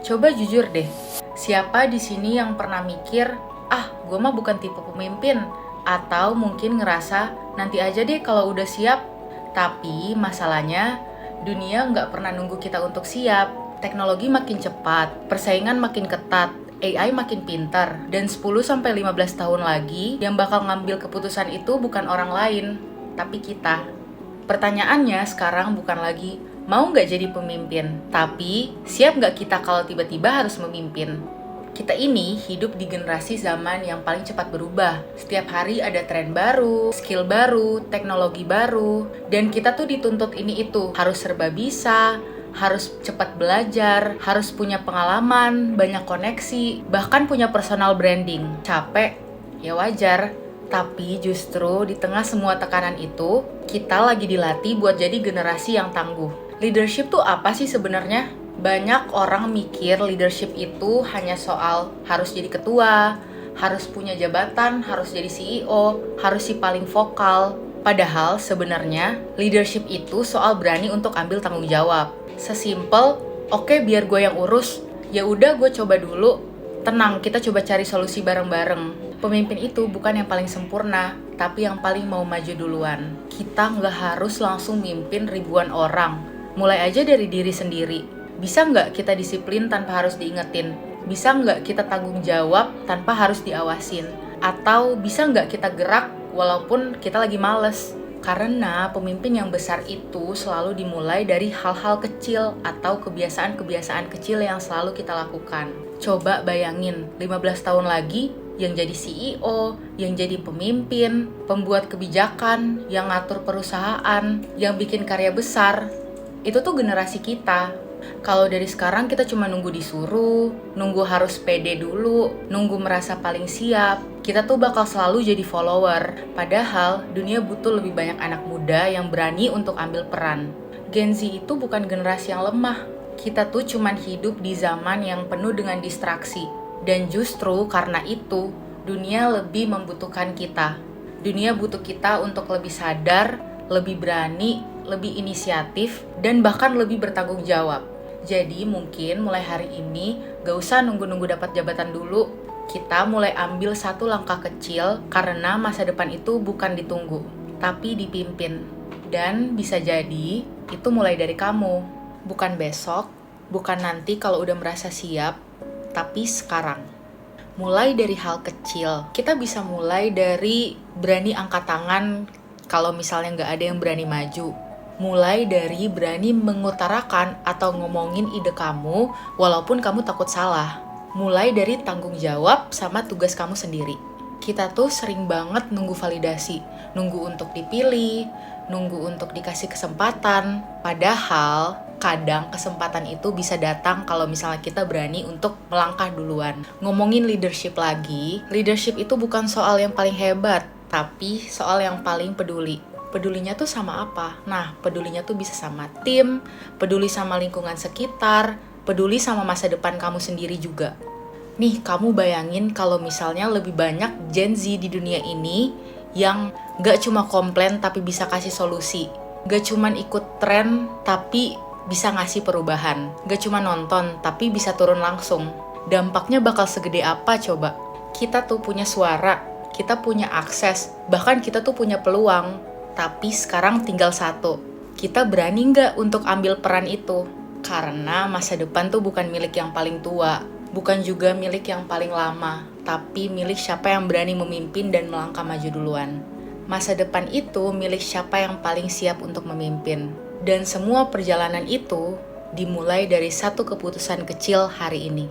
Coba jujur deh, siapa di sini yang pernah mikir, gue mah bukan tipe pemimpin, atau mungkin ngerasa nanti aja deh kalau udah siap. Tapi masalahnya, dunia nggak pernah nunggu kita untuk siap. Teknologi makin cepat, persaingan makin ketat, AI makin pintar, dan 10-15 tahun lagi yang bakal ngambil keputusan itu bukan orang lain, tapi kita. Pertanyaannya sekarang bukan lagi mau nggak jadi pemimpin, tapi siap nggak kita kalau tiba-tiba harus memimpin. Kita ini hidup di generasi zaman yang paling cepat berubah. Setiap hari ada tren baru, skill baru, teknologi baru, dan kita tuh dituntut ini itu. Harus serba bisa, harus cepat belajar, harus punya pengalaman, banyak koneksi, bahkan punya personal branding. Capek? Ya wajar. Tapi justru di tengah semua tekanan itu, kita lagi dilatih buat jadi generasi yang tangguh. Leadership tuh apa sih sebenarnya? Banyak orang mikir leadership itu hanya soal harus jadi ketua, harus punya jabatan, harus jadi CEO, harus si paling vokal. Padahal sebenarnya leadership itu soal berani untuk ambil tanggung jawab. Sesimpel, oke, biar gue yang urus, ya udah gue coba dulu. Tenang, kita coba cari solusi bareng-bareng. Pemimpin itu bukan yang paling sempurna, tapi yang paling mau maju duluan. Kita nggak harus langsung mimpin ribuan orang. Mulai aja dari diri sendiri. Bisa nggak kita disiplin tanpa harus diingetin? Bisa nggak kita tanggung jawab tanpa harus diawasin? Atau bisa nggak kita gerak walaupun kita lagi males? Karena pemimpin yang besar itu selalu dimulai dari hal-hal kecil atau kebiasaan-kebiasaan kecil yang selalu kita lakukan. Coba bayangin, 15 tahun lagi yang jadi CEO, yang jadi pemimpin, pembuat kebijakan, yang ngatur perusahaan, yang bikin karya besar, itu tuh generasi kita. Kalau dari sekarang kita cuma nunggu disuruh, nunggu harus pede dulu, nunggu merasa paling siap, kita tuh bakal selalu jadi follower. Padahal dunia butuh lebih banyak anak muda yang berani untuk ambil peran. Gen Z itu bukan generasi yang lemah. Kita tuh cuma hidup di zaman yang penuh dengan distraksi. Dan justru karena itu, dunia lebih membutuhkan kita. Dunia butuh kita untuk lebih sadar, lebih berani, lebih inisiatif, dan bahkan lebih bertanggung jawab. Jadi mungkin mulai hari ini gak usah nunggu-nunggu dapat jabatan dulu. Kita mulai ambil satu langkah kecil karena masa depan itu bukan ditunggu, tapi dipimpin. Dan bisa jadi itu mulai dari kamu. Bukan besok, bukan nanti kalau udah merasa siap, tapi sekarang. Mulai dari hal kecil. Kita bisa mulai dari berani angkat tangan kalau misalnya gak ada yang berani maju. Mulai dari berani mengutarakan atau ngomongin ide kamu walaupun kamu takut salah. Mulai dari tanggung jawab sama tugas kamu sendiri. Kita tuh sering banget nunggu validasi, nunggu untuk dipilih, nunggu untuk dikasih kesempatan. Padahal kadang kesempatan itu bisa datang kalau misalnya kita berani untuk melangkah duluan. Ngomongin leadership lagi, leadership itu bukan soal yang paling hebat, tapi soal yang paling peduli. Pedulinya tuh sama apa? Nah, pedulinya tuh bisa sama tim, peduli sama lingkungan sekitar, peduli sama masa depan kamu sendiri juga. Nih, kamu bayangin kalau misalnya lebih banyak Gen Z di dunia ini yang gak cuma komplain tapi bisa kasih solusi. Gak cuma ikut tren tapi bisa ngasih perubahan. Gak cuma nonton tapi bisa turun langsung. Dampaknya bakal segede apa coba? Kita tuh punya suara, kita punya akses, bahkan kita tuh punya peluang. Tapi sekarang tinggal satu, kita berani nggak untuk ambil peran itu? Karena masa depan tuh bukan milik yang paling tua, bukan juga milik yang paling lama, tapi milik siapa yang berani memimpin dan melangkah maju duluan. Masa depan itu milik siapa yang paling siap untuk memimpin. Dan semua perjalanan itu dimulai dari satu keputusan kecil hari ini.